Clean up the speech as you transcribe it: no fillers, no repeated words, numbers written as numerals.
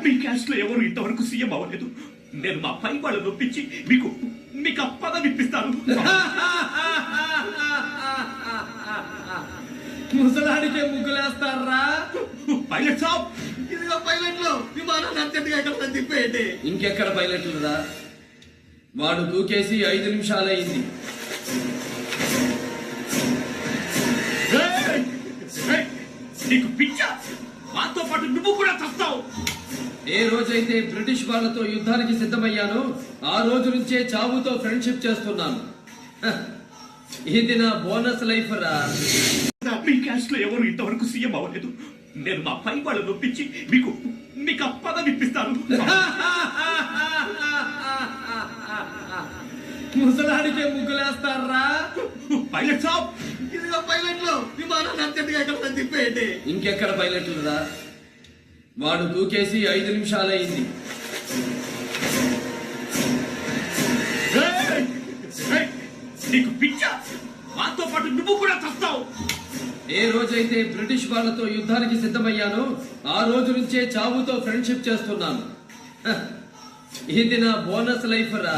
మీ caste లో ఎవరు ఇంతవరకు సీఎం అవ్వలేదు. నేను మా పై వాళ్ళని ఒప్పించి మీకు మీకు ఆ పదవి ఇప్పిస్తాను. ముసలాడికే ముగ్గులేస్తారా? పైలట్ సాబ్, ఇదిగో పైలట్లు, విమానాన్ని అర్జెంటుగా ఎక్కడ తిప్పేయండి. ఇంకెక్కడ పైలట్లు రా? వాడు దూకేసి 5 నిమిషాలైంది. నీకు పిచ్చ, మాతో పాటు నువ్వు కూడా చస్తావు. ఏ రోజైతే బ్రిటిష్ వాళ్ళతో యుద్ధానికి సిద్ధమయ్యానో ఆ రోజు నుంచే చావుతో ఫ్రెండ్షిప్ చేస్తున్నాను. ఇది నా బోనస్ లైఫ్ రా. మీ క్యాస్ట్ లో ఎవరు ఇంతవరకు సీఎం అవ్వలేదు. నేను మా పై వాళ్ళని ఒప్పించి మీకు మీకు ఆ పదవి ఇప్పిస్తాను. ముసలాడికే ముగ్గులేస్తారా? పైలట్ సాబ్, ఇదిగో పైలట్లు, విమానాన్ని అర్జెంటుగా ఎక్కడ తిప్పేయండి. ఇంకెక్కడ పైలట్లు రా? వాడు దూకేసి 5 నిమిషాలైంది. నీకు పిచ్చ, మాతో పాటు నువ్వు కూడా చస్తావు. ఏ రోజైతే బ్రిటిష్ వాళ్ళతో యుద్ధానికి సిద్ధమయ్యానో ఆ రోజు నుంచే చావుతో ఫ్రెండ్షిప్ చేస్తున్నాను. ఇది నా బోనస్ లైఫ్ రా.